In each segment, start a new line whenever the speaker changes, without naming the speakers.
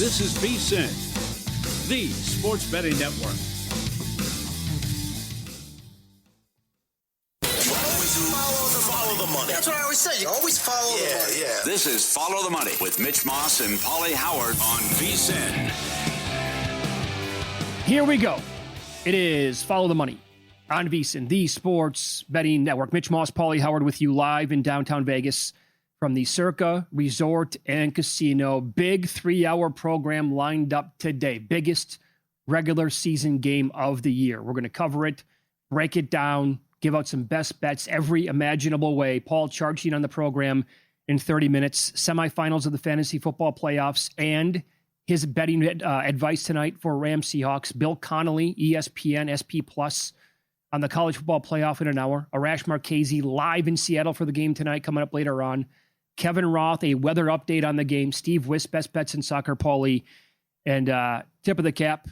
This is VSiN, the sports betting network.
Follow the money. That's what I always say. You always follow the money.
Yeah. This is Follow the Money with Mitch Moss and Pauly Howard on VSiN.
Here we go. It is Follow the Money on VSiN, the sports betting network. Mitch Moss, Pauly Howard with you live in downtown Vegas from the Circa Resort and Casino. Big 3-hour program lined up today. Biggest regular season game of the year. We're going to cover it, break it down, give out some best bets every imaginable way. Paul Charchian on the program in 30 minutes. Semifinals of the fantasy football playoffs and his betting advice tonight for Rams Seahawks. Bill Connolly, ESPN, SP Plus on the college football playoff in an hour. Arash Markazi live in Seattle for the game tonight coming up later on. Kevin Roth, a weather update on the game. Steve Wiss, best bets in soccer, Pauly. And tip of the cap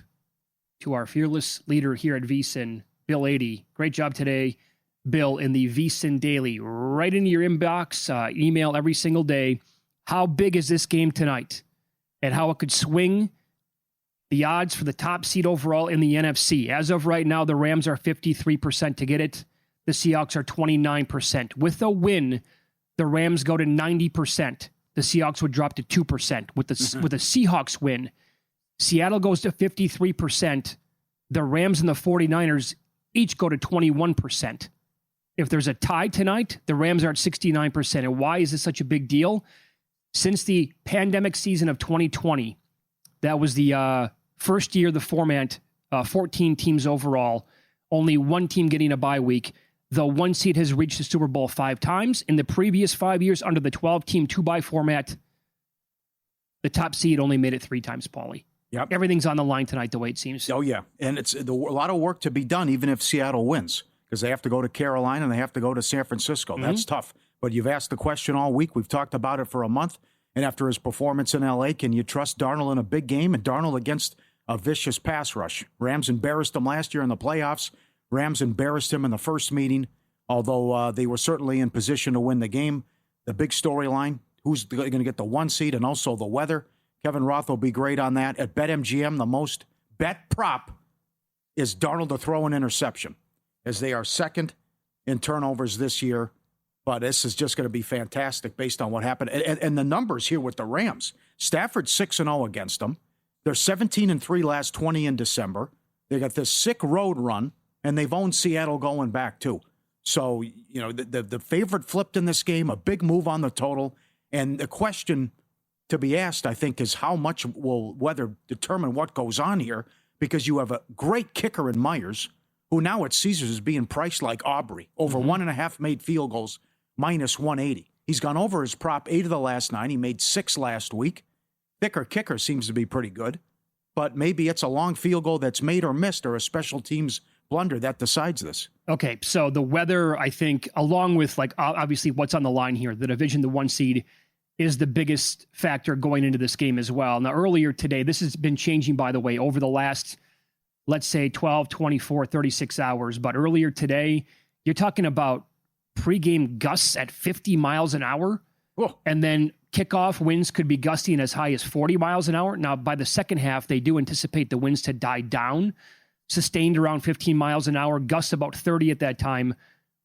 to our fearless leader here at VSiN, Bill 80. Great job today, Bill, in the VSiN Daily. Right into your inbox, email every single day. How big is this game tonight? And how it could swing the odds for the top seed overall in the NFC. As of right now, the Rams are 53% to get it. The Seahawks are 29%. With a win, the Rams go to 90%. The Seahawks would drop to 2%. With a Seahawks win, Seattle goes to 53%. The Rams and the 49ers each go to 21%. If there's a tie tonight, the Rams are at 69%. And why is this such a big deal? Since the pandemic season of 2020, that was the first year of the format, 14 teams overall, only one team getting a bye week. The one seed has reached the Super Bowl 5 times. In the previous 5 years under the 12-team 2-bye format, the top seed only made it 3 times, Pauly.
Yep.
Everything's on the line tonight, the way it seems.
Oh, yeah. And it's a lot of work to be done, even if Seattle wins, because they have to go to Carolina and they have to go to San Francisco. Mm-hmm. That's tough. But you've asked the question all week. We've talked about it for a month. And after his performance in L.A., can you trust Darnold in a big game? And Darnold against a vicious pass rush. Rams embarrassed him last year in the playoffs. Rams embarrassed him in the first meeting, although they were certainly in position to win the game. The big storyline, who's going to get the 1 seed, and also the weather. Kevin Roth will be great on that. At BetMGM, the most bet prop is Darnold to throw an interception, as they are second in turnovers this year. But this is just going to be fantastic based on what happened. And the numbers here with the Rams. Stafford's 6-0 against them. They're 17-3 last 20 in December. They got this sick road run, and they've owned Seattle going back, too. So, you know, the favorite flipped in this game, a big move on the total. And the question to be asked, I think, is how much will weather determine what goes on here? Because you have a great kicker in Myers, who now at Caesars is being priced like Aubrey, over 1.5 made field goals, minus 180. He's gone over his prop 8 of the last 9. He made 6 last week. Thicker kicker seems to be pretty good. But maybe it's a long field goal that's made or missed, or a special teams blunder that decides this.
Okay, so the weather, I think, along with, like, obviously what's on the line here, the division, the 1 seed, is the biggest factor going into this game as well. Now, earlier today, this has been changing, by the way, over the last, let's say, 12, 24, 36 hours. But earlier today, you're talking about pregame gusts at 50 miles an hour.
Whoa.
And then kickoff winds could be gusting as high as 40 miles an hour. Now, by the second half, they do anticipate the winds to die down, sustained around 15 miles an hour, gusts about 30 at that time.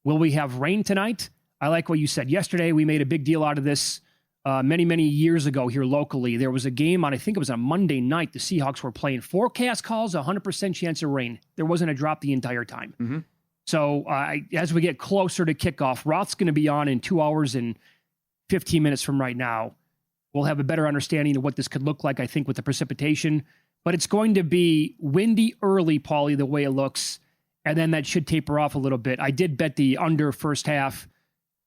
Will we have rain tonight? I like what you said. Yesterday, we made a big deal out of this many, many years ago here locally. There was a game on, I think it was on Monday night, the Seahawks were playing. Forecast calls, 100% chance of rain. There wasn't a drop the entire time.
Mm-hmm.
So as we get closer to kickoff, Roth's going to be on in 2 hours and 15 minutes from right now. We'll have a better understanding of what this could look like, I think, with the precipitation. But it's going to be windy early, Pauly, the way it looks. And then that should taper off a little bit. I did bet the under first half,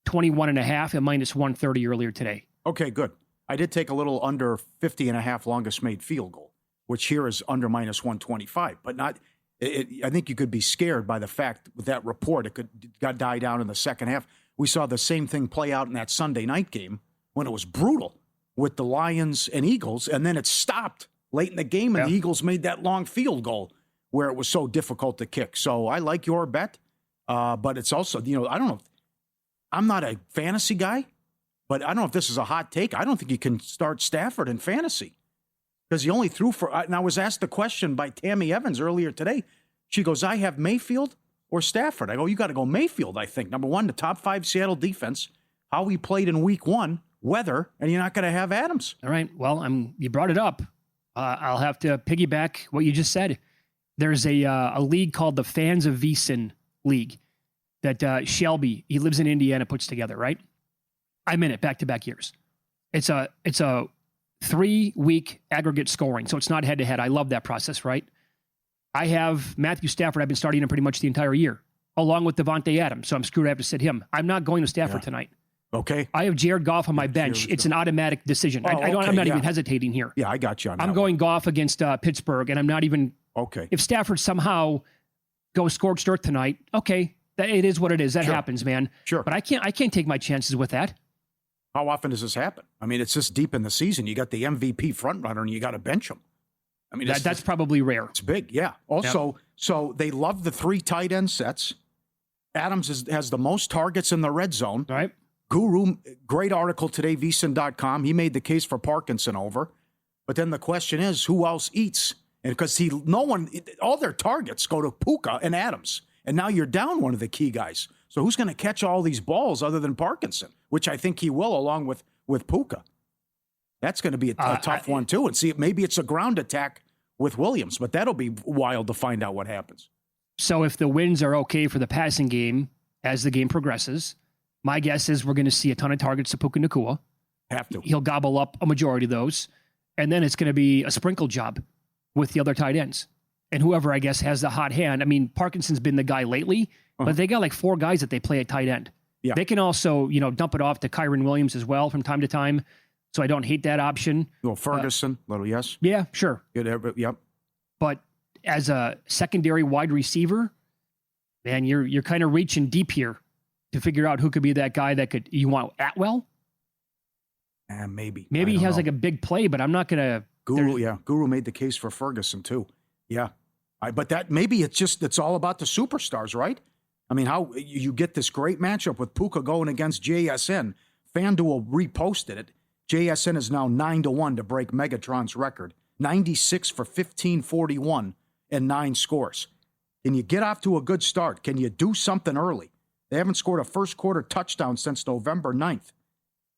21.5 at minus 130 earlier today.
Okay, good. I did take a little under 50.5 longest made field goal, which here is under minus 125. But not. I think you could be scared by the fact with that report it could die down in the second half. We saw the same thing play out in that Sunday night game when it was brutal with the Lions and Eagles, and then it stopped late in the game, and the Eagles made that long field goal where it was so difficult to kick. So I like your bet, but it's also, I don't know. I'm not a fantasy guy, but I don't know if this is a hot take. I don't think you can start Stafford in fantasy. because he only threw for, and I was asked the question by Tammy Evans earlier today. She goes, I have Mayfield or Stafford. I go, you got to go Mayfield, I think. Number one, the top 5 Seattle defense, how he played in week 1, weather, and you're not going to have Adams.
All right. Well, you brought it up. I'll have to piggyback what you just said. There's a league called the Fans of VSiN League that Shelby, he lives in Indiana, puts together, right? I'm in it back-to-back years. It's a 3-week aggregate scoring, so it's not head-to-head. I love that process, right? I have Matthew Stafford. I've been starting him pretty much the entire year, along with Devontae Adams, so I'm screwed. I have to sit him. I'm not going to Stafford tonight.
Okay.
I have Jared Goff on my bench. It's an automatic decision. I'm not even hesitating here.
Yeah, I got you on that.
I'm going Goff against Pittsburgh, and I'm not even...
Okay.
If Stafford somehow goes scorched earth tonight, okay, it is what it is. That happens, man.
Sure.
But I can't take my chances with that.
How often does this happen? I mean, it's this deep in the season. You got the MVP frontrunner, and you got to bench him. I mean,
that's probably rare.
It's big, yeah. Also, so they love the 3 tight end sets. Adams has the most targets in the red zone.
Right.
Guru, great article today, vsin.com. He made the case for Parkinson over. But then the question is, who else eats? And because all their targets go to Puka and Adams. And now you're down one of the key guys. So who's going to catch all these balls other than Parkinson, which I think he will, along with Puka. That's going to be a tough one, too. And see, maybe it's a ground attack with Williams, but that'll be wild to find out what happens.
So if the wins are okay for the passing game as the game progresses, my guess is we're going to see a ton of targets to Puka Nacua.
Have to.
He'll gobble up a majority of those. And then it's going to be a sprinkle job with the other tight ends. And whoever, I guess, has the hot hand. I mean, Parkinson's been the guy lately, but they got like 4 guys that they play at tight end.
Yeah.
They can also, dump it off to Kyron Williams as well from time to time. So I don't hate that option.
Well, Ferguson, little yes.
Yeah, sure.
Yep.
But as a secondary wide receiver, man, you're kind of reaching deep here to figure out who could be that guy you want Atwell?
Maybe.
Maybe he has like a big play, but I'm not going to.
Guru made the case for Ferguson too. Yeah. But that maybe it's all about the superstars, right? I mean, how you get this great matchup with Puka going against JSN. FanDuel reposted it. JSN is now 9-1 to break Megatron's record. 96 for 1541 and 9 scores. Can you get off to a good start? Can you do something early? They haven't scored a first quarter touchdown since November 9th.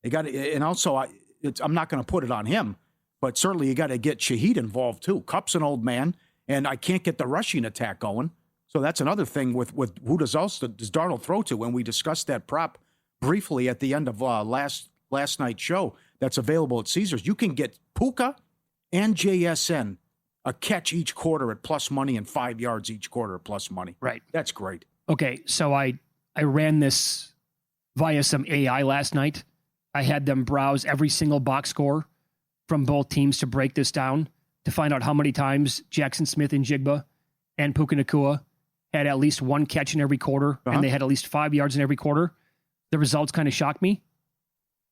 They got to, and also I'm not going to put it on him, but certainly you got to get Shaheed involved too. Kupp's an old man, and I can't get the rushing attack going. So that's another thing with who does Darnold throw to? When we discussed that prop briefly at the end of last night's show, that's available at Caesars. You can get Puka and JSN a catch each quarter at plus money and 5 yards each quarter at plus money.
Right.
That's great.
Okay, so I ran this via some AI last night. I had them browse every single box score from both teams to break this down to find out how many times Jackson Smith and Jigba and Puka Nacua had at least 1 catch in every quarter, and they had at least 5 yards in every quarter. The results kind of shocked me,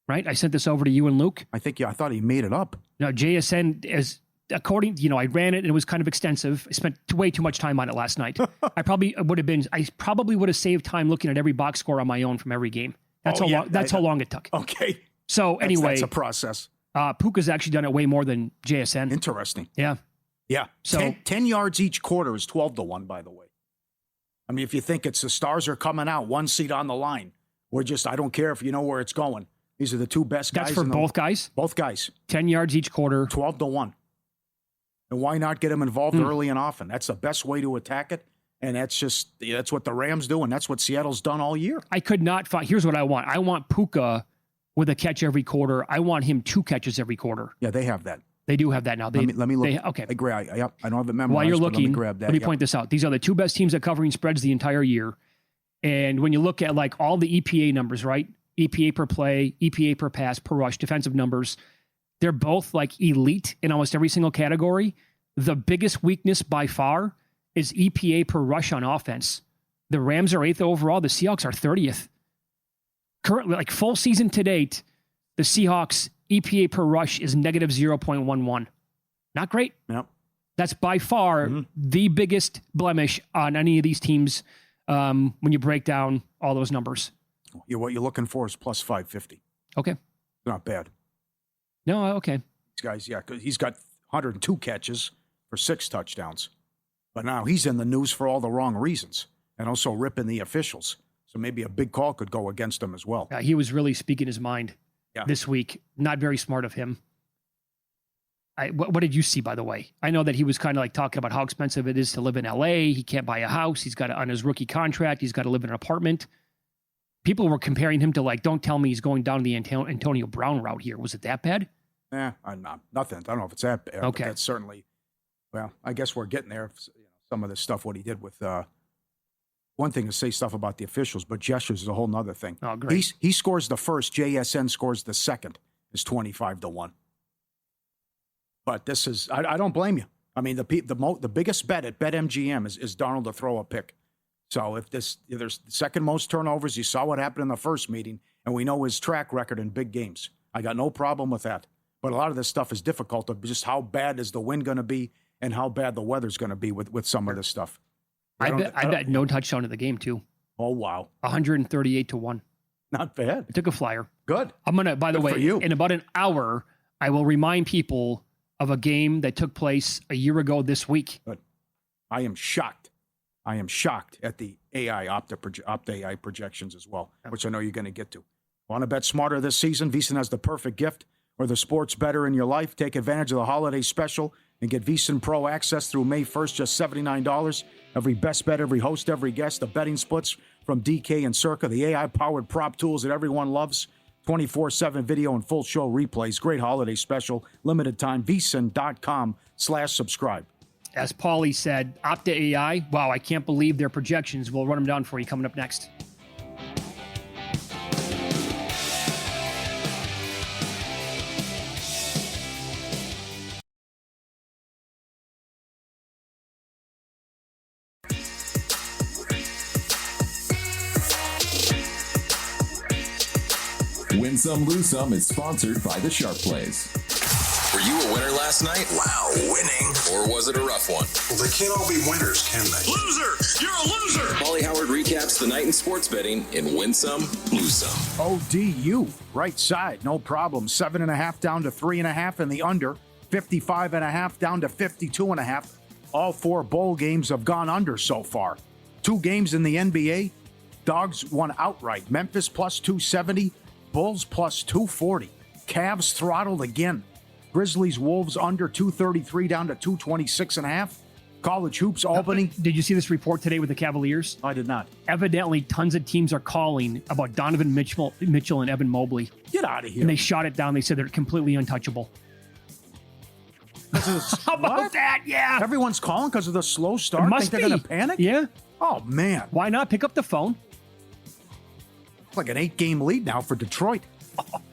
right? I sent this over to you and Luke.
I thought he made it up.
No, JSN is, according, I ran it and it was kind of extensive. I spent way too much time on it last night. I probably would have saved time looking at every box score on my own from every game. That's how long it took.
Okay.
So anyway,
that's a process.
Puka's actually done it way more than JSN.
Interesting.
Yeah.
Yeah.
So
10 yards each quarter is 12-1, by the way. I mean, if you think it's the stars are coming out, 1 seat on the line, I don't care if you know where it's going. These are the 2 best guys.
That's for both guys?
Both guys.
10 yards each quarter.
12-1. And why not get them involved early and often? That's the best way to attack it. And that's what the Rams do, and that's what Seattle's done all year.
I could not find. Here's what I want. I want Puka with a catch every quarter. I want him 2 catches every quarter.
Yeah, they have that.
They do have that now.
Let me look.
Okay.
I don't have it memorized.
While you're looking,
let me grab that.
Let me point this out. These are the 2 best teams at covering spreads the entire year. And when you look at like all the EPA numbers, right? EPA per play, EPA per pass, per rush, defensive numbers, they're both like elite in almost every single category. The biggest weakness by far is EPA per rush on offense. The Rams are 8th overall. The Seahawks are 30th. Currently, like full season to date, the Seahawks EPA per rush is negative 0.11. Not great.
Yep.
That's by far the biggest blemish on any of these teams when you break down all those numbers.
What you're looking for is plus 550.
Okay.
Not bad.
No, okay.
These guys, yeah, because he's got 102 catches for 6 touchdowns. But now he's in the news for all the wrong reasons and also ripping the officials. So maybe a big call could go against him as well.
He was really speaking his mind this week. Not very smart of him. What did you see, by the way? I know that he was kind of like talking about how expensive it is to live in L.A. He can't buy a house. He's got on his rookie contract. He's got to live in an apartment. People were comparing him to like, don't tell me he's going down the Antonio Brown route here. Was it that bad?
Nothing. I don't know if it's that bad.
Okay.
But that's certainly, well, I guess we're getting there. Some of this stuff, what he did with, one thing is say stuff about the officials, but gestures is a whole nother thing.
Oh, great.
He scores the first, JSN scores the second, is 25-1. But this is, I don't blame you. I mean, the biggest bet at BetMGM is Darnold to throw a pick. So if there's the second most turnovers, you saw what happened in the first meeting, and we know his track record in big games. I got no problem with that. But a lot of this stuff is difficult of just how bad is the wind going to be and how bad the weather's going to be with some of this stuff.
I bet no touchdown in the game, too.
Oh, wow.
138-1.
Not bad.
I took a flyer.
Good.
I'm going to, by the way, in about an hour, I will remind people of a game that took place a year ago this week.
Good. I am shocked. At the AI projections as well, which I know you're going to get to. Want to bet smarter this season? VSiN has the perfect gift or the sports better in your life. Take advantage of the holiday special and get VSiN Pro access through May 1st, just $79. Every best bet, every host, every guest, the betting splits from DK and Circa, the AI-powered prop tools that everyone loves, 24/7 video and full show replays. Great holiday special, limited time, VSiN.com/subscribe.
As Pauly said, Opta AI, wow, I can't believe their projections. We'll run them down for you coming up next.
Win Some, Lose Some is sponsored by the Sharp Plays.
Were you a winner last night? Wow, winning. Or was it a rough one?
Well, they can't all be winners, can they?
Loser! You're a loser! Pauly Howard recaps the night in sports betting in Win Some, Lose Some.
ODU, right side, no problem. 7.5 down to 3.5, and the under, 55.5 down to 52.5. All 4 bowl games have gone under so far. 2 games in the NBA, Dogs won outright. Memphis plus 270, Bulls plus 240. Cavs throttled again. Grizzlies, Wolves under 233 down to 226.5. College hoops, Albany.
Did you see this report today with the Cavaliers?
I did not.
Evidently, tons of teams are calling about Donovan Mitchell and Evan Mobley.
Get out of here.
And they shot it down. They said they're completely untouchable. How about that? Yeah.
Everyone's calling because of the slow start.
Must
Think they're going to panic?
Yeah.
Oh, man.
Why not pick up the phone?
It's like an 8-game lead now for Detroit.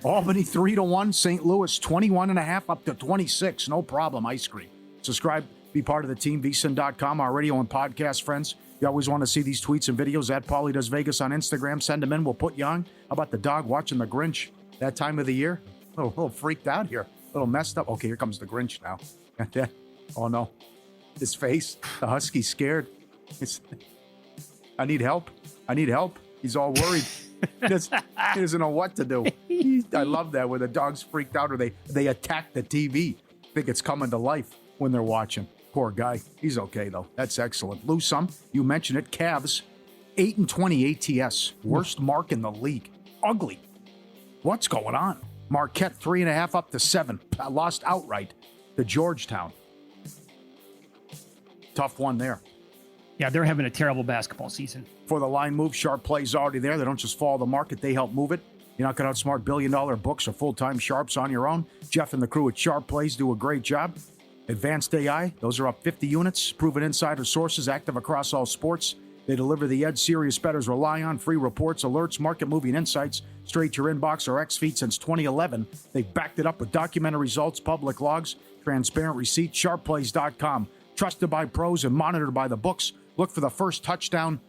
Albany 3-1, St. Louis 21.5 up to 26. No problem, ice cream. Subscribe, be part of the team, vsin.com, our radio and podcast friends. You always want to see these tweets and videos at Pauly Does Vegas on Instagram. Send them in, we'll put you on. How about the dog watching the Grinch that time of the year? A little freaked out here, a little messed up. Okay, here comes the Grinch now. Got that? Oh no, his face, the husky's scared. I need help. He's all worried. He doesn't know what to do. I love that when the dog's freaked out or they attack the TV. Think it's coming to life when they're watching. Poor guy. He's okay, though. That's excellent. Lose some. You mentioned it. Cavs, 8-20 ATS. Worst mark in the league. Ugly. What's going on? Marquette, 3.5 up to 7. Lost outright to Georgetown. Tough one there.
Yeah, they're having a terrible basketball season.
For the line move, Sharp Plays already there. They don't just follow the market, they help move it. You're not going to outsmart billion-dollar books or full-time Sharps on your own. Jeff and the crew at Sharp Plays do a great job. Advanced AI, those are up 50 units. Proven insider sources, active across all sports. They deliver the edge serious bettors rely on. Free reports, alerts, market-moving insights straight to your inbox or X-Feed since 2011. They've backed it up with documented results, public logs, transparent receipts. SharpPlays.com. Trusted by pros and monitored by the books. Look for the first touchdown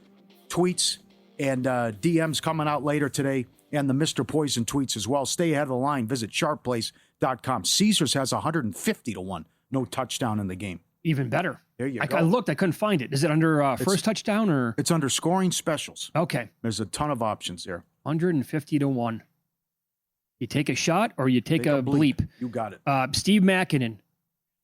tweets and DMs coming out later today, and the Mr. Poison tweets as well. Stay ahead of the line. Visit sharpplace.com. Caesars has 150-1. No touchdown in the game.
Even better.
There you go.
I looked. I couldn't find it. Is it under first touchdown or?
It's under scoring specials.
Okay.
There's a ton of options there.
150-1. You take a shot or you take a bleep.
You got it.
Steve Makinen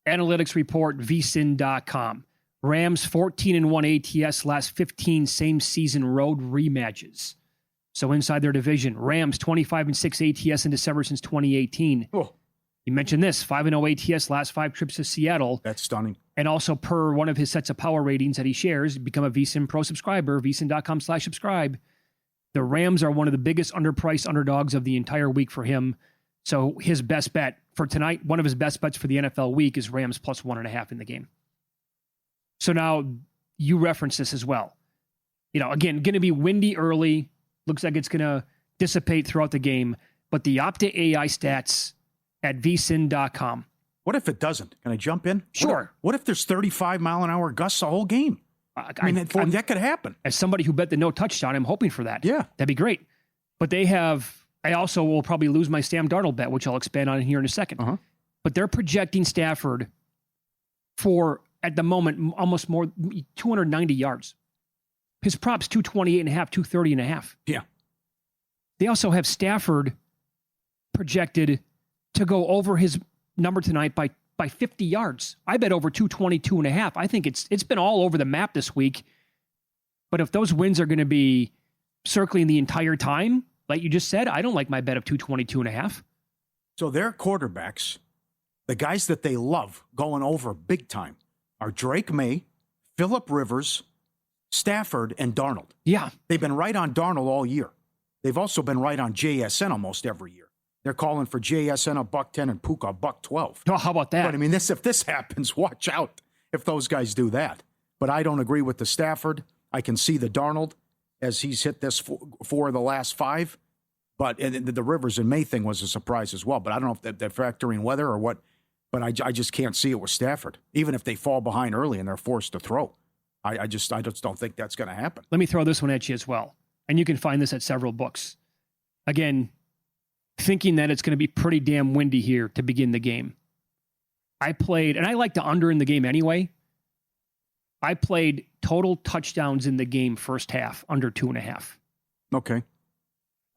Analytics report, vsin.com. Rams 14-1 ATS last 15 same season road rematches. So inside their division, Rams 25-6 ATS in December since 2018.
Oh.
You mentioned this, 5-0 ATS last 5 trips to Seattle.
That's stunning.
And also per one of his sets of power ratings that he shares, become a VSiN Pro subscriber, vsin.com/subscribe. The Rams are one of the biggest underpriced underdogs of the entire week for him. So his best bet for tonight, one of his best bets for the NFL week is Rams plus 1.5 in the game. So now you reference this as well. You know, again, going to be windy early. Looks like it's going to dissipate throughout the game. But the Opta AI stats at vsin.com.
What if it doesn't? Can I jump in?
Sure.
What if there's 35-mile-an-hour gusts the whole game? That could happen.
As somebody who bet the no touchdown, I'm hoping for that.
Yeah.
That'd be great. But I also will probably lose my Sam Darnold bet, which I'll expand on here in a second.
Uh-huh.
But they're projecting Stafford for, at the moment, almost more 290 yards. His prop's 228.5, 230.5.
Yeah.
They also have Stafford projected to go over his number tonight by 50 yards. I bet over 222.5. I think it's been all over the map this week. But if those wins are going to be circling the entire time, like you just said, I don't like my bet of 222.5.
So their quarterbacks, the guys that they love going over big time, are Drake May, Phillip Rivers, Stafford, and Darnold.
Yeah.
They've been right on Darnold all year. They've also been right on JSN almost every year. They're calling for JSN $110 and Puka $112.
Oh, how about that?
But I mean, if this happens, watch out if those guys do that. But I don't agree with the Stafford. I can see the Darnold as he's hit this four of the last 5. But and the Rivers and May thing was a surprise as well. But I don't know if they're factoring weather or what. But I just can't see it with Stafford. Even if they fall behind early and they're forced to throw. I just don't think that's going to happen.
Let me throw this one at you as well. And you can find this at several books. Again, thinking that it's going to be pretty damn windy here to begin the game. I played, and I like to under in the game anyway. I played total touchdowns in the game first half, under 2.5.
Okay.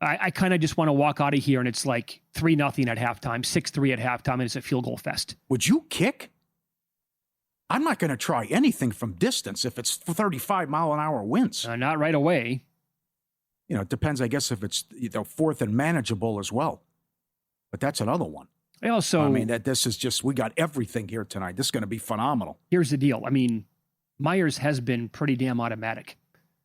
I kind of just want to walk out of here and it's like 3-0 at halftime, 6-3 at halftime, and it's a field goal fest.
Would you kick? I'm not going to try anything from distance if it's 35-mile-an-hour winds.
Not right away.
You know, it depends, I guess, if it's fourth and manageable as well. But that's another one. I mean, this is just, we got everything here tonight. This is going to be phenomenal.
Here's the deal. I mean, Myers has been pretty damn automatic.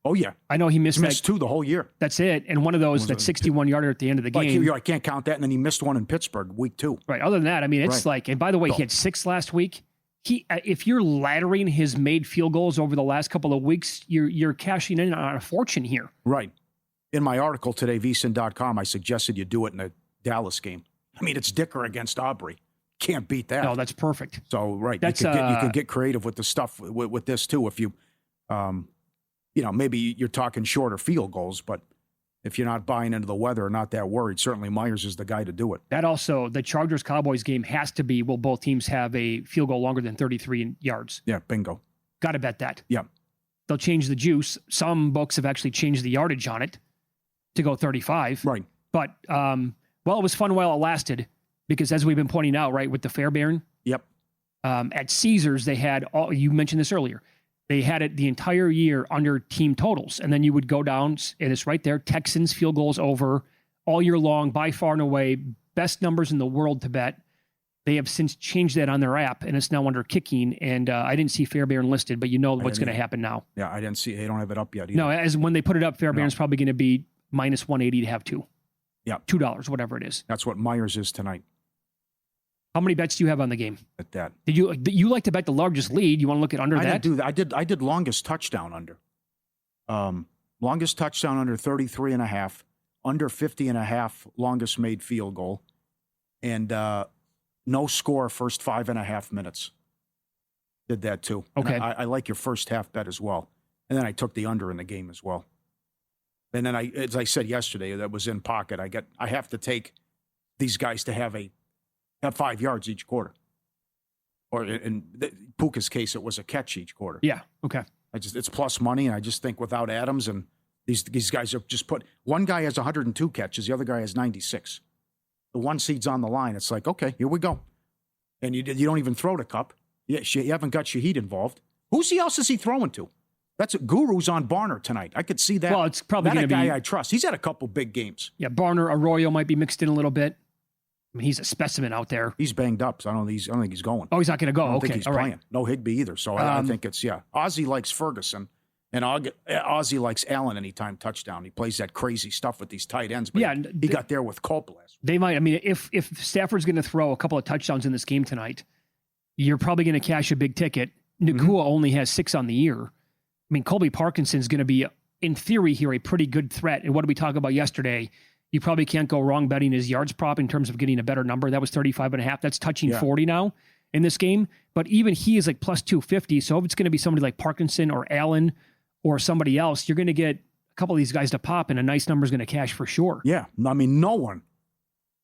Oh, yeah.
I know he missed
2 the whole year.
That's it. And one of those, that 61-yarder at the end of the game.
I can't count that. And then he missed one in Pittsburgh week 2.
Right. Other than that, I mean, it's like, and by the way, he had 6 last week. If you're laddering his made field goals over the last couple of weeks, you're cashing in on a fortune here.
Right. In my article today, vsin.com, I suggested you do it in the Dallas game. I mean, it's Dicker against Aubrey. Can't beat that.
No, that's perfect.
So, right, you can get creative with the stuff with this, too. If you, maybe you're talking shorter field goals, but if you're not buying into the weather or not that worried, certainly Myers is the guy to do it.
That also, the Chargers-Cowboys game has to be, will both teams have a field goal longer than 33 yards?
Yeah, bingo.
Got to bet that.
Yeah.
They'll change the juice. Some books have actually changed the yardage on it to go 35.
Right.
But, it was fun while it lasted because as we've been pointing out, right, with the Fairbairn.
Yep.
At Caesars, they had, you mentioned this earlier, they had it the entire year under team totals. And then you would go down, and it's right there, Texans field goals over all year long, by far and away, best numbers in the world to bet. They have since changed that on their app, and it's now under kicking. And I didn't see Fairbairn listed, but you know what's going to happen now.
Yeah, I didn't see. They don't have it up yet either.
No, as when they put it up, Fairbairn's probably going to be minus 180 to have 2.
Yeah.
$2, whatever it is.
That's what Myers is tonight.
How many bets do you have on the game?
At that.
Did you like to bet the largest lead? You want to look at under that?
I didn't do that. I did longest touchdown under. Longest touchdown under 33.5, under 50.5, longest made field goal, and no score first 5.5 minutes. Did that too.
Okay.
I like your first half bet as well. And then I took the under in the game as well. And then as I said yesterday, that was in pocket. I have to take these guys to have 5 yards each quarter. Or in Puka's case, it was a catch each quarter.
Yeah. Okay.
It's plus money, and I just think without Adams and these guys are just one guy has 102 catches, the other guy has 96. The one seed's on the line. It's like, okay, here we go. and you don't even throw the cup. You haven't got Shaheed involved. Who's else is he throwing to? That's Guru's on Barner tonight. I could see that.
Well, it's probably going to be
a guy I trust. He's had a couple big games.
Yeah, Barner, Arroyo might be mixed in a little bit. I mean, he's a specimen out there.
He's banged up, so I don't think he's going.
Oh, he's not going to go.
I don't
Okay,
think he's
all
playing.
right.
No Higbee either. So I think it's Ozzie likes Ferguson, and Ozzie likes Allen anytime touchdown. He plays that crazy stuff with these tight ends. But he got there with Culp last week.
They might. I mean, if Stafford's going to throw a couple of touchdowns in this game tonight, you're probably going to cash a big ticket. Nakua only has 6 on the year. I mean, Colby Parkinson's going to be, in theory here, a pretty good threat. And what did we talk about yesterday? You probably can't go wrong betting his yards prop in terms of getting a better number. That was 35.5. That's touching 40 now in this game. But even he is like plus 250. So if it's going to be somebody like Parkinson or Allen or somebody else, you're going to get a couple of these guys to pop, and a nice number is going to cash for sure.
Yeah. I mean, no one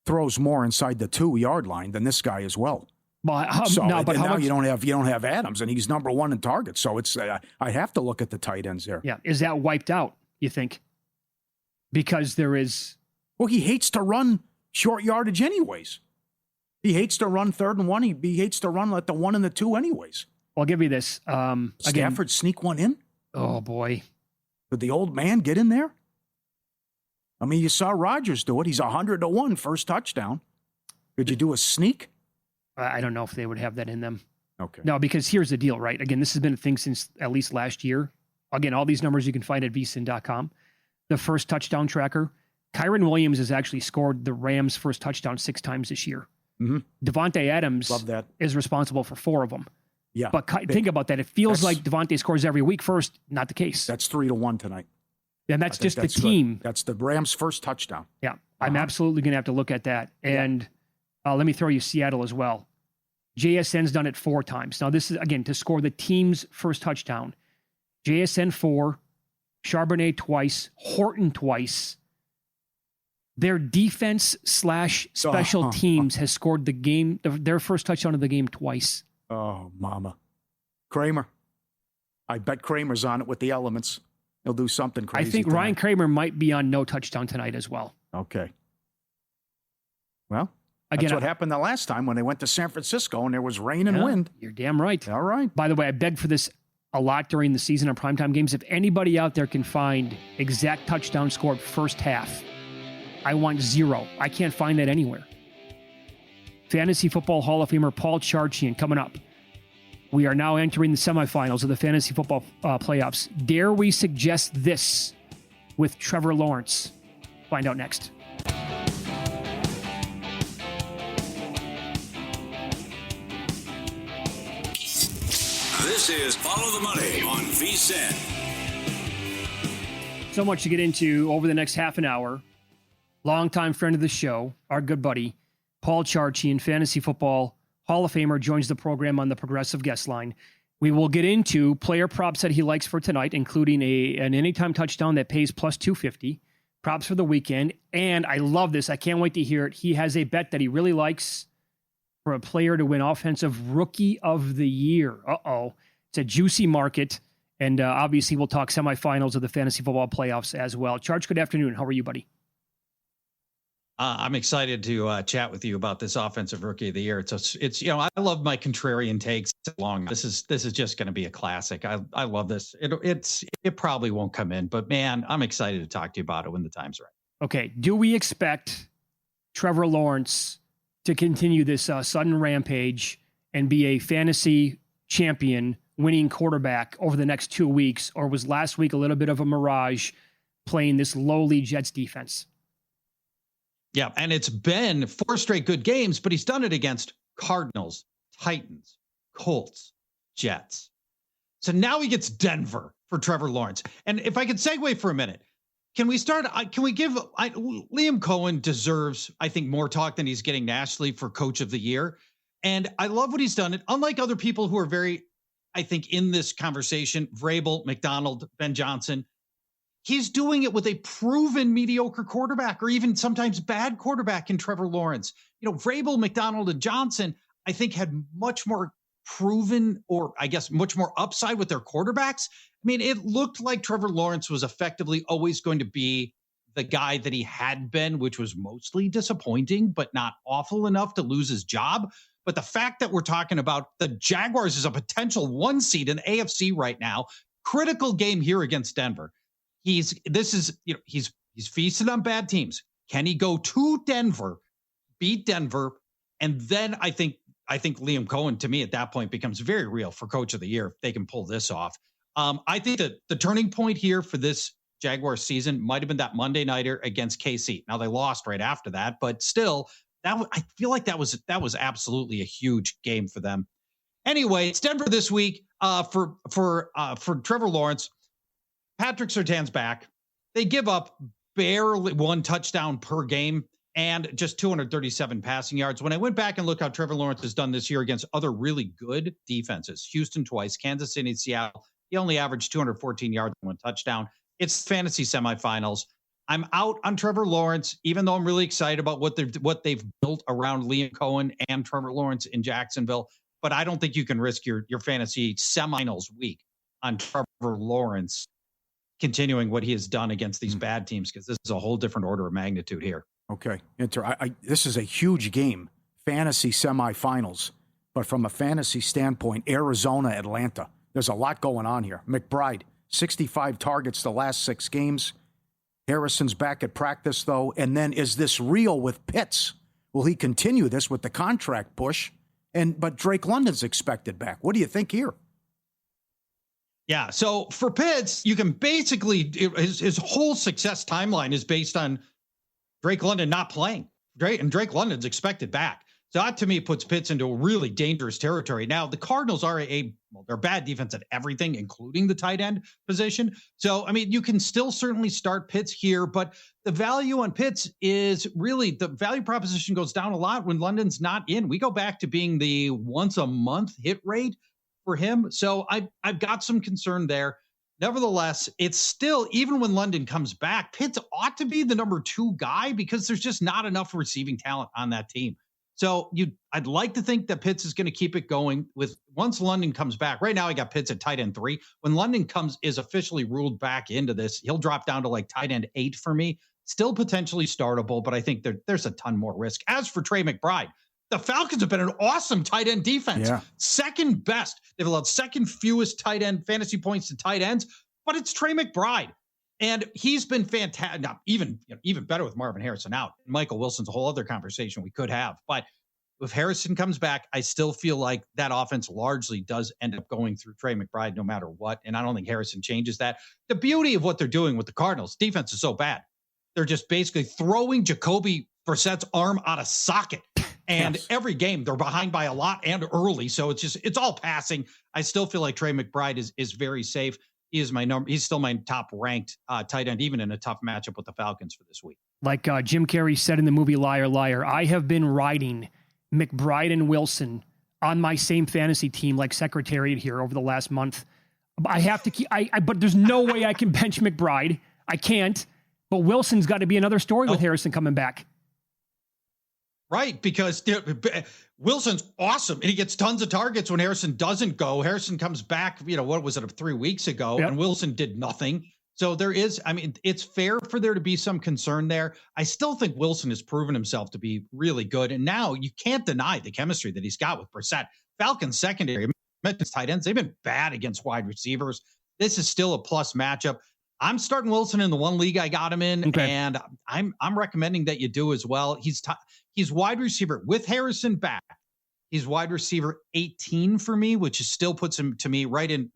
throws more inside the 2-yard line than this guy as well.
Well,
now you don't have Adams, and he's number 1 in targets. So it's I have to look at the tight ends there.
Yeah, is that wiped out? You think? Because there is.
Well, he hates to run short yardage, anyways. He hates to run 3rd and 1. He hates to run like the 1 and the 2, anyways.
Well, I'll give you this.
Stafford sneak one in.
Oh boy,
did the old man get in there? I mean, you saw Rodgers do it. He's 100-1 first touchdown. Could you do a sneak?
I don't know if they would have that in them.
Okay.
No, because here's the deal, right? Again, this has been a thing since at least last year. Again, all these numbers you can find at vsin.com. The first touchdown tracker. Kyron Williams has actually scored the Rams' first touchdown 6 times this year.
Mm-hmm.
Devontae Adams is responsible for 4 of them.
Yeah.
But think about that. It feels like Devontae scores every week first. Not the case.
That's 3-1 tonight.
And that's just the team.
Good. That's the Rams' first touchdown.
Yeah. I'm absolutely going to have to look at that. And let me throw you Seattle as well. JSN's done it 4 times. Now, this is, again, to score the team's first touchdown. JSN 4, Charbonnet twice, Horton twice. Their defense / special teams has scored their first touchdown of the game twice.
Oh, mama. Kramer. I bet Kramer's on it with the elements. He'll do something crazy.
I think
tonight.
Ryan Kramer might be on no touchdown tonight as well.
Okay. Well, that's what happened the last time when they went to San Francisco and there was rain and wind.
You're damn right.
All right.
By the way, I begged for this a lot during the season on primetime games. If anybody out there can find exact touchdown scored first half, I want 0. I can't find that anywhere. Fantasy Football Hall of Famer Paul Charchian coming up. We are now entering the semifinals of the Fantasy Football playoffs. Dare we suggest this with Trevor Lawrence? Find out next.
This is Follow the Money on VSiN.
So much to get into over the next half an hour. Longtime friend of the show, our good buddy, Paul Charchian, Fantasy Football Hall of Famer, joins the program on the Progressive Guest Line. We will get into player props that he likes for tonight, including an anytime touchdown that pays plus 250, props for the weekend, and I love this. I can't wait to hear it. He has a bet that he really likes for a player to win Offensive Rookie of the Year. It's a juicy market, and obviously we'll talk semifinals of the Fantasy Football playoffs as well. Charge, good afternoon. How are you, buddy?
I'm excited to chat with you about this Offensive Rookie of the Year. It's I love my contrarian takes along. This is just going to be a classic. I love this. It probably won't come in, but man, I'm excited to talk to you about it when the time's right.
Okay. Do we expect Trevor Lawrence to continue this sudden rampage and be a fantasy champion winning quarterback over the next 2 weeks, or was last week a little bit of a mirage playing this lowly Jets defense?
Yeah, and it's been 4 straight good games, but he's done it against Cardinals, Titans, Colts, Jets. So now he gets Denver for Trevor Lawrence. And if I could segue for a minute, can we start? Liam Cohen deserves, I think, more talk than he's getting nationally for Coach of the Year. And I love what he's done. And unlike other people who are very, I think, in this conversation, Vrabel, McDonald, Ben Johnson, he's doing it with a proven mediocre quarterback, or even sometimes bad quarterback in Trevor Lawrence. Vrabel, McDonald, and Johnson, I think, had much more proven, or I guess much more upside with their quarterbacks. I mean, it looked like Trevor Lawrence was effectively always going to be the guy that he had been, which was mostly disappointing, but not awful enough to lose his job. But the fact that we're talking about the Jaguars as a potential 1 seed in the AFC right now, critical game here against Denver. He's feasted on bad teams. Can he go to Denver, beat Denver, and then I think Liam Cohen, to me, at that point becomes very real for Coach of the Year if they can pull this off. I think that the turning point here for this Jaguars season might have been that Monday nighter against KC. Now they lost right after that, but still, I feel like that was absolutely a huge game for them. Anyway, it's Denver this week for Trevor Lawrence. Patrick Surtain's back. They give up barely 1 touchdown per game and just 237 passing yards. When I went back and looked how Trevor Lawrence has done this year against other really good defenses, Houston twice, Kansas City, and Seattle, he only averaged 214 yards and 1 touchdown. It's fantasy semifinals. I'm out on Trevor Lawrence, even though I'm really excited about what they've built around Liam Cohen and Trevor Lawrence in Jacksonville. But I don't think you can risk your fantasy semifinals week on Trevor Lawrence continuing what he has done against these bad teams, because this is a whole different order of magnitude here.
Okay. This is a huge game, fantasy semifinals. But from a fantasy standpoint, Arizona, Atlanta, there's a lot going on here. McBride, 65 targets the last 6 games. Harrison's back at practice, though. And then is this real with Pitts? Will he continue this with the contract push? But Drake London's expected back. What do you think here?
Yeah, so for Pitts, you can basically, his whole success timeline is based on Drake London not playing. Drake London's expected back. So that, to me, puts Pitts into a really dangerous territory. Now, the Cardinals are they're bad defense at everything, including the tight end position. So, I mean, you can still certainly start Pitts here, but the value on Pitts is really, the value proposition goes down a lot when London's not in. We go back to being the once a month hit rate for him. So I've got some concern there. Nevertheless, it's still, even when London comes back, Pitts ought to be the number 2 guy because there's just not enough receiving talent on that team. So I'd like to think that Pitts is going to keep it going with once London comes back. Right now, I got Pitts at tight end 3. When London is officially ruled back into this, he'll drop down to like tight end 8 for me. Still potentially startable, but I think there's a ton more risk. As for Trey McBride, the Falcons have been an awesome tight end defense. Yeah. Second best. They've allowed second fewest tight end fantasy points to tight ends, but it's Trey McBride. And he's been fantastic. Now, even better with Marvin Harrison out. Michael Wilson's a whole other conversation we could have. But if Harrison comes back, I still feel like that offense largely does end up going through Trey McBride no matter what. And I don't think Harrison changes that. The beauty of what they're doing with the Cardinals, defense is so bad. They're just basically throwing Jacoby Brissett's arm out of socket. And every game they're behind by a lot and early. So it's all passing. I still feel like Trey McBride is very safe. He's still my top ranked tight end, even in a tough matchup with the Falcons for this week.
Like Jim Carrey said in the movie Liar, Liar, I have been riding McBride and Wilson on my same fantasy team like Secretariat here over the last month. I have to keep, but there's no way I can bench McBride. I can't. But Wilson's got to be another story with Harrison coming back.
Right, because Wilson's awesome, and he gets tons of targets when Harrison doesn't go. Harrison comes back, what was it, 3 weeks ago, and Wilson did nothing. So it's fair for there to be some concern there. I still think Wilson has proven himself to be really good, and now you can't deny the chemistry that he's got with Brissett. Falcons secondary, tight ends, they've been bad against wide receivers. This is still a plus matchup. I'm starting Wilson in the one league I got him in, and I'm recommending that you do as well. He's wide receiver with Harrison back. He's wide receiver 18 for me, which still puts him to me right in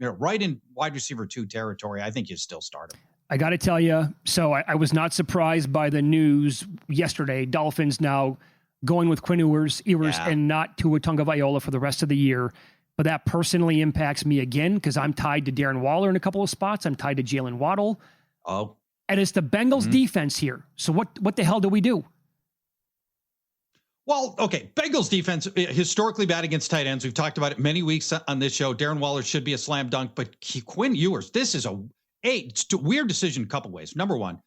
wide receiver 2 territory. I think you still start him.
I got to tell you, so I was not surprised by the news yesterday. Dolphins now going with Quinn Ewers and not Tua Tagovailoa for the rest of the year. But that personally impacts me again because I'm tied to Darren Waller in a couple of spots. I'm tied to Jalen Waddle.
Oh.
And it's the Bengals defense here. So what the hell do we do?
Well, okay. Bengals defense, historically bad against tight ends. We've talked about it many weeks on this show. Darren Waller should be a slam dunk, but Quinn Ewers, this is it's a weird decision a couple ways. Number one,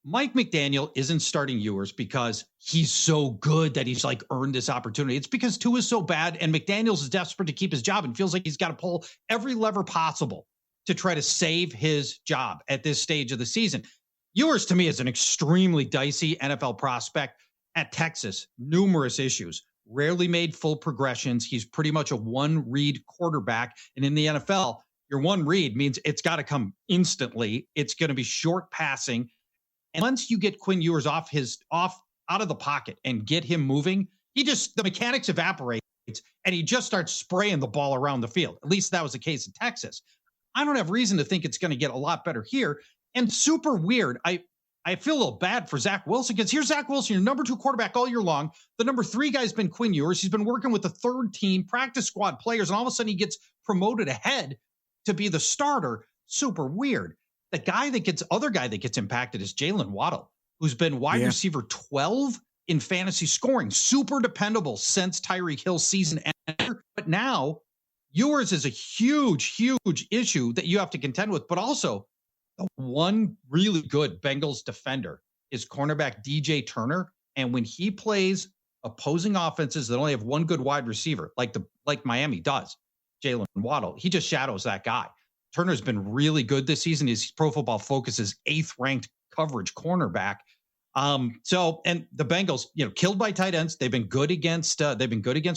Mike McDaniel isn't starting Ewers because he's so good that he's earned this opportunity. It's because Tua is so bad and McDaniels is desperate to keep his job and feels like he's got to pull every lever possible to try to save his job at this stage of the season. Ewers, to me, is an extremely dicey NFL prospect at Texas. Numerous issues rarely made full progressions. He's pretty much a one-read quarterback. And in the NFL, your one read means it's got to come instantly. It's going to be short passing. And once you get Quinn Ewers out of the pocket and get him moving, the mechanics evaporate and he just starts spraying the ball around the field. At least that was the case in Texas. I don't have reason to think it's going to get a lot better here. And super weird. I feel a little bad for Zach Wilson because here's Zach Wilson, your number 2 quarterback all year long. The number 3 guy's been Quinn Ewers. He's been working with the third team practice squad players. And all of a sudden he gets promoted ahead to be the starter. Super weird. Other guy that gets impacted is Jalen Waddle, who's been wide receiver 12 in fantasy scoring. Super dependable since Tyreek Hill's season ended. But now Ewers is a huge, huge issue that you have to contend with. But also the one really good Bengals defender is cornerback DJ Turner. And when he plays opposing offenses that only have one good wide receiver, like Miami does, Jalen Waddle, he just shadows that guy. Turner's been really good this season. His Pro Football Focus's 8th ranked coverage cornerback. And the Bengals, killed by tight ends. They've been good against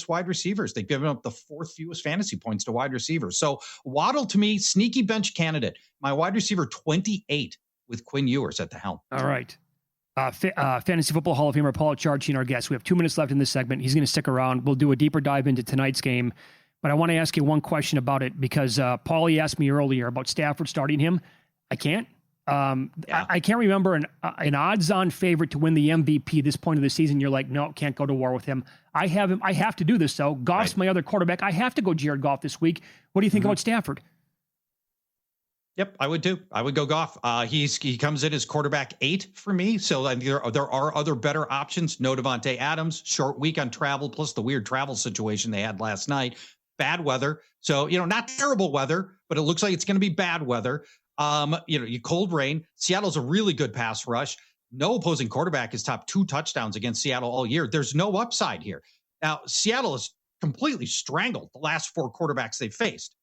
wide receivers. They've given up the 4th fewest fantasy points to wide receivers. So Waddle, to me, sneaky bench candidate. My wide receiver 28 with Quinn Ewers at the helm.
All right. Fantasy Football Hall of Famer Paul Charchian, our guest. We have 2 minutes left in this segment. He's going to stick around. We'll do a deeper dive into tonight's game. But I want to ask you one question about it because Pauly asked me earlier about Stafford starting him. I can't. I can't remember an odds-on favorite to win the MVP this point of the season. You're like, no, can't go to war with him. I have him. I have to do this, though. Goff's my other quarterback. I have to go Jared Goff this week. What do you think about Stafford?
Yep, I would too. I would go Goff. He comes in as quarterback 8 for me. So there are other better options. No Devontae Adams. Short week on travel, plus the weird travel situation they had last night. Bad weather. So, not terrible weather, but it looks like it's going to be bad weather. You cold rain. Seattle's a really good pass rush. No opposing quarterback has topped 2 touchdowns against Seattle all year. There's no upside here. Now, Seattle has completely strangled the last 4 quarterbacks they've faced.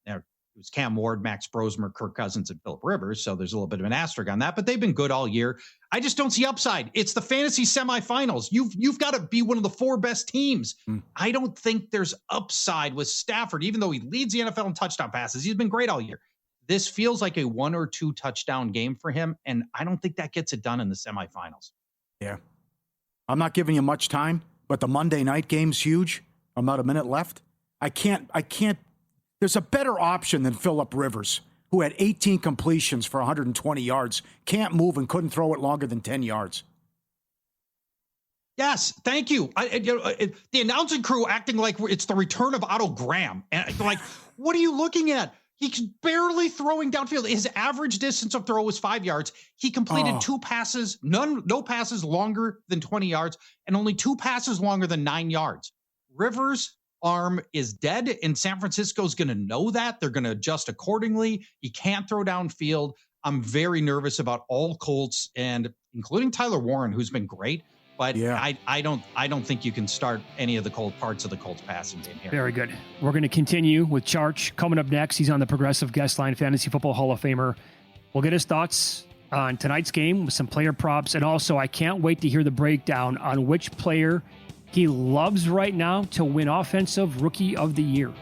Now, it was Cam Ward, Max Brosmer, Kirk Cousins, and Phillip Rivers. So there's a little bit of an asterisk on that, but they've been good all year. I just don't see upside. It's the fantasy semifinals. You've got to be one of the 4 best teams. I don't think there's upside with Stafford, even though he leads the NFL in touchdown passes. He's been great all year. This feels like a 1 or 2 touchdown game for him, and I don't think that gets it done in the semifinals.
Yeah. I'm not giving you much time, but the Monday night game's huge. About a minute left. I can't. There's a better option than Phillip Rivers, who had 18 completions for 120 yards, can't move and couldn't throw it longer than 10 yards.
Yes, thank you. The announcing crew acting like it's the return of Otto Graham. And like, what are you looking at? He's barely throwing downfield. His average distance of throw was 5 yards. He completed 2 passes, no passes longer than 20 yards, and only 2 passes longer than 9 yards. Rivers' arm is dead, and San Francisco's going to know that. They're going to adjust accordingly. He can't throw downfield. I'm very nervous about all Colts, and including Tyler Warren, who's been great. But yeah. I don't think you can start any of the parts of the Colts passing game here.
Very good. We're going to continue with Charch coming up next. He's on the Progressive Guest Line, Fantasy Football Hall of Famer. We'll get his thoughts on tonight's game with some player props. And also, I can't wait to hear the breakdown on which player he loves right now to win Offensive Rookie of the Year.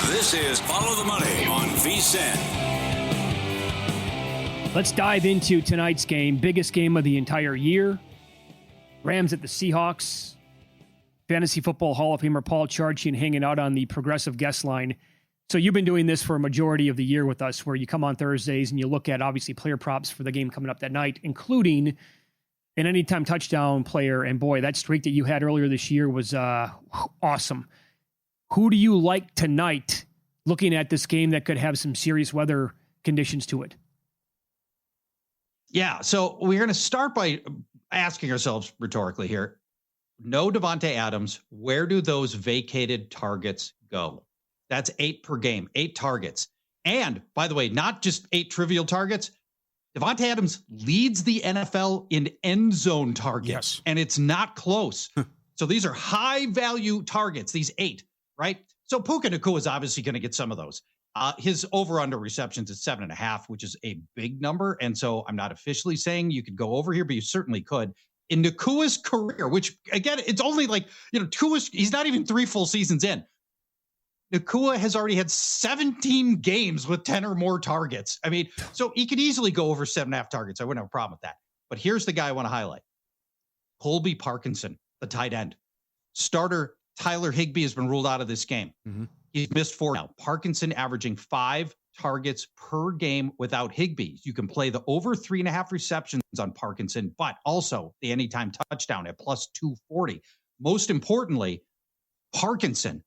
This is Follow the Money on VSiN.
Let's dive into tonight's game, biggest game of the entire year. Rams at the Seahawks. Fantasy Football Hall of Famer Paul Charchian hanging out on the Progressive Guest Line. So you've been doing this for a majority of the year with us, where you come on Thursdays and you look at, obviously, player props for the game coming up that night, including an anytime touchdown player. And boy, that streak that you had earlier this year was awesome. Who do you like tonight, looking at this game that could have some serious weather conditions to it?
Yeah, so we're going to start by asking ourselves rhetorically here. No Devontae Adams, where do those vacated targets go? That's 8 per game, 8 targets. And by the way, not just 8 trivial targets, Devontae Adams leads the NFL in end zone targets, and it's not close. So these are high value targets, these 8, right? So Puka Nacua is obviously going to get some of those. His over-under receptions is 7.5, which is a big number. And so I'm not officially saying you could go over here, but you certainly could. In Nakua's career, which again, it's only like, he's not even 3 full seasons in. Nacua has already had 17 games with 10 or more targets. I mean, so he could easily go over 7.5 targets. I wouldn't have a problem with that. But here's the guy I want to highlight. Colby Parkinson, the tight end. Starter Tyler Higbee has been ruled out of this game. Mm-hmm. He's missed 4 now. Parkinson averaging 5 targets per game without Higbee. You can play the over 3.5 receptions on Parkinson, but also the anytime touchdown at plus 240. Most importantly, Parkinson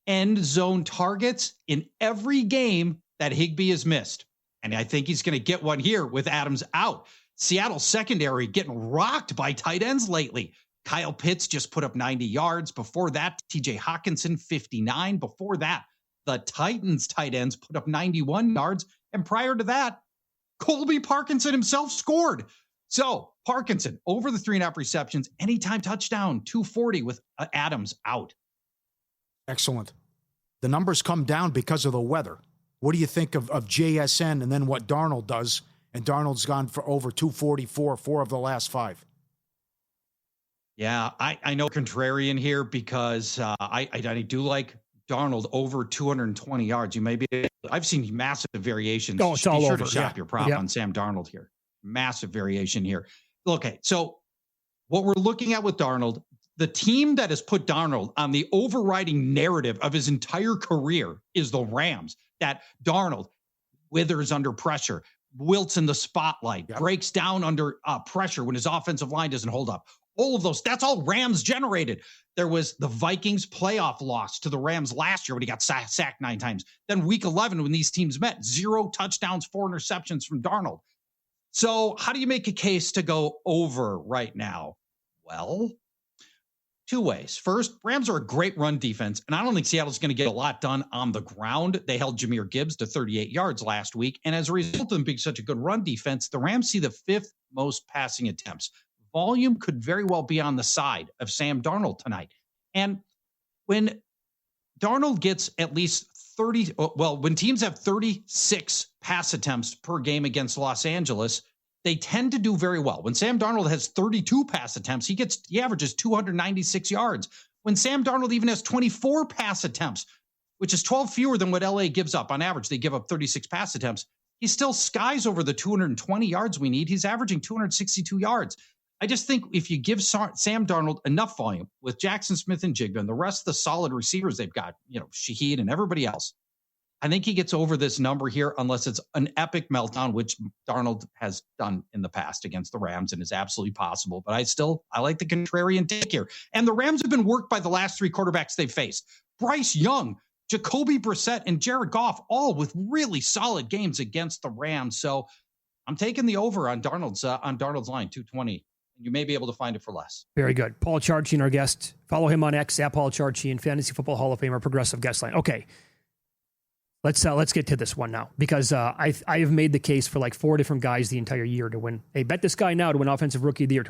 end zone targets in every game that Higbee has missed. And I think he's going to get one here with Adams out. Seattle secondary getting rocked by tight ends lately. Kyle Pitts just put up 90 yards. Before that, TJ Hawkinson, 59. Before that, the Titans tight ends put up 91 yards. And prior to that, Colby Parkinson himself scored. So Parkinson over the 3.5 receptions, anytime touchdown, 240 with Adams out.
Excellent. The numbers come down because of the weather. What do you think of JSN and then what Darnold does? And Darnold's gone for over 244, 4 of the last 5.
Yeah, I know contrarian here because I do like Darnold over 220 yards. You may be, I've seen massive variations.
Oh, it's all
be sure
over.
To shop your prop on Sam Darnold here. Massive variation here. Okay, so what we're looking at with Darnold, the team that has put Darnold on the overriding narrative of his entire career is the Rams. That Darnold withers under pressure, wilts in the spotlight, breaks down under pressure when his offensive line doesn't hold up. All of those, that's all Rams generated. There was the Vikings playoff loss to the Rams last year when he got sacked 9 times. Then week 11 when these teams met, 0 touchdowns, 4 interceptions from Darnold. So how do you make a case to go over right now? Well, 2 ways. First, Rams are a great run defense, and I don't think Seattle's going to get a lot done on the ground. They held Jahmyr Gibbs to 38 yards last week, and as a result of them being such a good run defense, the Rams see the 5th most passing attempts. Volume could very well be on the side of Sam Darnold tonight. And when Darnold gets at least 30, well, when teams have 36 pass attempts per game against Los Angeles, they tend to do very well. When Sam Darnold has 32 pass attempts, he averages 296 yards. When Sam Darnold even has 24 pass attempts, which is 12 fewer than what LA gives up on average, they give up 36 pass attempts. He still skies over the 220 yards we need. He's averaging 262 yards. I just think if you give Sam Darnold enough volume with Jackson Smith and Jigba and the rest of the solid receivers they've got, Shaheed and everybody else, I think he gets over this number here unless it's an epic meltdown, which Darnold has done in the past against the Rams and is absolutely possible. But I like the contrarian take here. And the Rams have been worked by the last 3 quarterbacks they've faced. Bryce Young, Jacoby Brissett, and Jared Goff, all with really solid games against the Rams. So I'm taking the over on Darnold's line, 220. You may be able to find it for less.
Very good. Paul Charchian, our guest. Follow him on X, @Paul Charchian, Fantasy Football Hall of Famer, progressive guest line. Okay. Let's get to this one now because I have made the case for like 4 different guys the entire year to win. Hey, bet this guy now to win Offensive Rookie of the Year.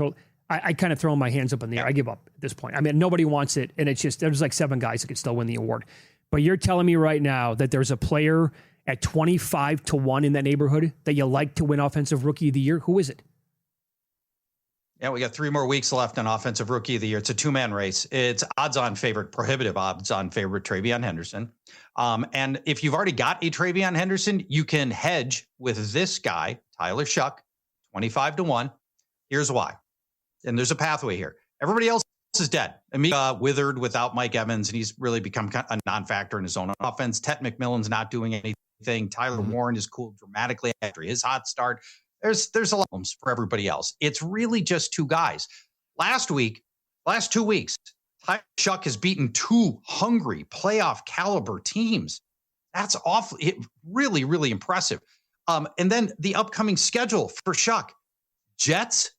I kind of throw my hands up in the air. I give up at this point. I mean, nobody wants it, and it's just there's like 7 guys that could still win the award. But you're telling me right now that there's a player at 25-1 in that neighborhood that you like to win Offensive Rookie of the Year? Who is it?
Yeah, we got 3 more weeks left on Offensive Rookie of the Year. It's a 2-man race. It's odds-on favorite, prohibitive odds-on favorite, TreVeyon Henderson. And if you've already got a TreVeyon Henderson, you can hedge with this guy, Tyler Shuck, 25-1. Here's why. And there's a pathway here. Everybody else is dead. Amiga withered without Mike Evans, and he's really become a non-factor in his own offense. Ted McMillan's not doing anything. Tyler Warren is cooled dramatically after his hot start. There's a lot of problems for everybody else. It's really just 2 guys. Last 2 weeks, Tyler Shuck has beaten 2 hungry playoff caliber teams. That's really, really impressive. And then the upcoming schedule for Shuck: Jets,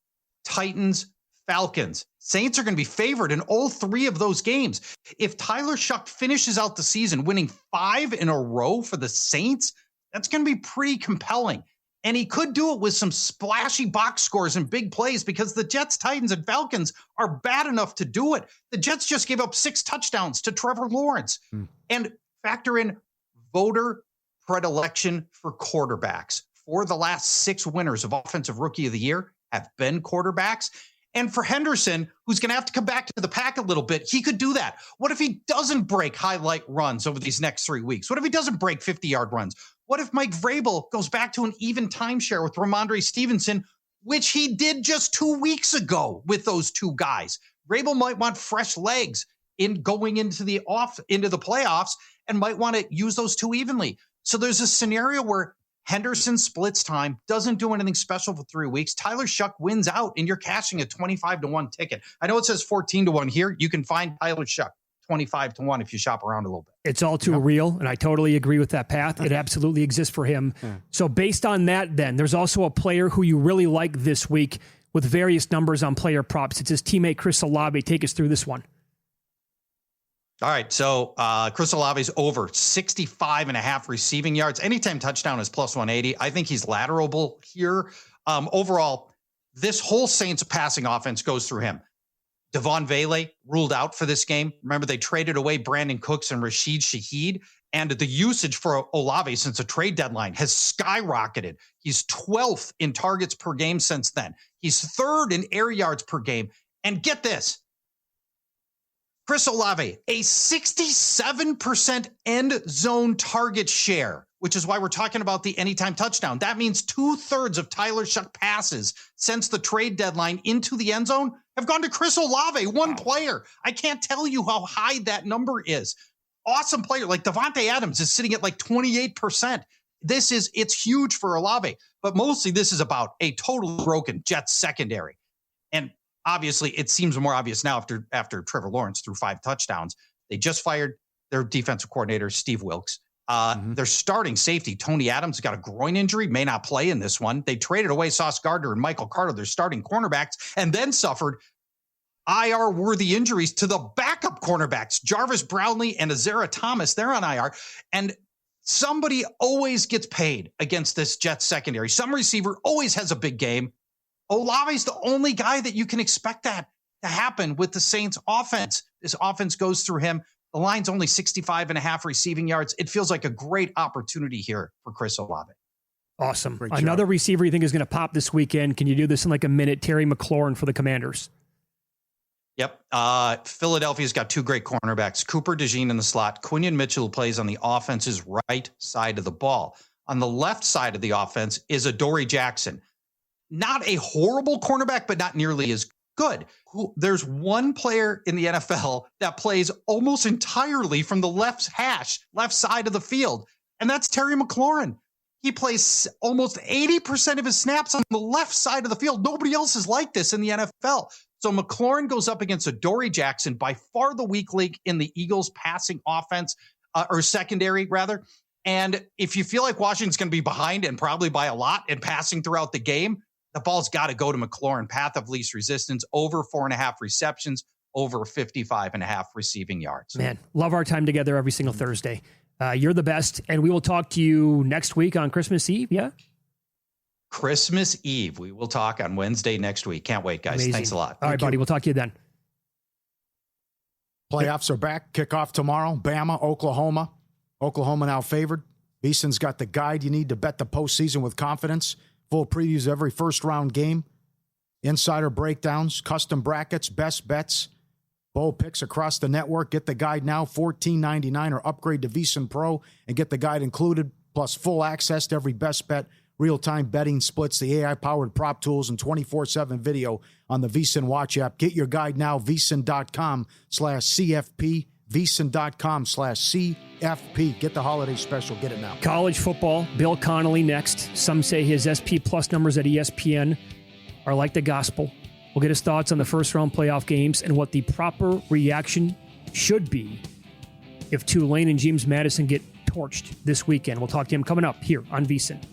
Titans, Falcons. Saints are going to be favored in all 3 of those games. If Tyler Shuck finishes out the season winning 5 in a row for the Saints, that's going to be pretty compelling. And he could do it with some splashy box scores and big plays because the Jets, Titans, and Falcons are bad enough to do it. The Jets just gave up 6 touchdowns to Trevor Lawrence. And factor in voter predilection for quarterbacks. 4 of the last 6 winners of Offensive Rookie of the Year have been quarterbacks. And for Henderson, who's going to have to come back to the pack a little bit, he could do that. What if he doesn't break highlight runs over these next 3 weeks? What if he doesn't break 50-yard runs? What if Mike Vrabel goes back to an even timeshare with Ramondre Stevenson, which he did just 2 weeks ago with those 2 guys? Vrabel might want fresh legs in going into the playoffs and might want to use those 2 evenly. So there's a scenario where Henderson splits time, doesn't do anything special for 3 weeks. Tyler Shuck wins out, and you're cashing a 25-1 ticket. I know it says 14-1 here. You can find Tyler Shuck 25-1 if you shop around a little bit.
It's all too real, and I totally agree with that path. It absolutely exists for him. So based on that, then, there's also a player who you really like this week with various numbers on player props. It's his teammate Chris Olave. Take us through this one.
All right, so Chris Olave's over 65.5 receiving yards. Anytime touchdown is plus 180. I think he's lateralable here. Overall, this whole Saints passing offense goes through him. Devon Vele ruled out for this game. Remember, they traded away Brandon Cooks and Rashid Shaheed, and the usage for Olave since the trade deadline has skyrocketed. He's 12th in targets per game since then. He's 3rd in air yards per game. And get this, Chris Olave, a 67% end zone target share, which is why we're talking about the anytime touchdown. That means 2/3 of Tyler Shuck passes since the trade deadline into the end zone have gone to Chris Olave, one player. I can't tell you how high that number is. Awesome player. Like Devontae Adams is sitting at like 28%. It's huge for Olave, but mostly this is about a totally broken Jets secondary. And obviously, it seems more obvious now after Trevor Lawrence threw 5 touchdowns. They just fired their defensive coordinator, Steve Wilks. Their starting safety, Tony Adams, got a groin injury, may not play in this one. They traded away Sauce Gardner and Michael Carter, their starting cornerbacks, and then suffered IR-worthy injuries to the backup cornerbacks, Jarvis Brownlee and Azera Thomas. They're on IR. And somebody always gets paid against this Jets secondary. Some receiver always has a big game. Olave's the only guy that you can expect that to happen with the Saints offense. This offense goes through him. The line's only 65.5 receiving yards. It feels like a great opportunity here for Chris Olave.
Awesome. Another receiver you think is going to pop this weekend. Can you do this in like a minute? Terry McLaurin for the Commanders.
Yep. Philadelphia's got 2 great cornerbacks, Cooper DeJean in the slot, Quinion Mitchell, who plays on the offense's right side of the ball. On the left side of the offense is Adoree Jackson. Not a horrible cornerback, but not nearly as good. There's one player in the NFL that plays almost entirely from the left side of the field, and that's Terry McLaurin. He plays almost 80% of his snaps on the left side of the field. Nobody else is like this in the NFL. So McLaurin goes up against Adoree Jackson, by far the weak link in the Eagles' passing offense, or secondary, rather. And if you feel like Washington's going to be behind, and probably by a lot, in passing throughout the game, the ball's got to go to McLaurin. Path of least resistance, over 4.5 receptions, over 55.5 receiving yards.
Man, love our time together every single Thursday. You're the best, and we will talk to you next week on Christmas Eve, yeah?
Christmas Eve. We will talk on Wednesday next week. Can't wait, guys.
Amazing.
Thanks a lot.
All right, buddy. We'll talk to you then.
Playoffs are back. Kickoff tomorrow. Bama, Oklahoma. Oklahoma now favored. Beeson's got the guide you need to bet the postseason with confidence. Full previews of every first-round game. Insider breakdowns, custom brackets, best bets, bowl picks across the network. Get the guide now, $14.99, or upgrade to VSiN Pro and get the guide included, plus full access to every best bet, real-time betting splits, the AI-powered prop tools, and 24/7 video on the VSiN Watch app. Get your guide now, VSiN.com/CFP, VSiN.com/CFP. Get the holiday special. Get it now.
College football, Bill Connolly next. Some say his SP Plus numbers at ESPN are like the gospel. We'll get his thoughts on the first-round playoff games and what the proper reaction should be if Tulane and James Madison get torched this weekend. We'll talk to him coming up here on VSiN.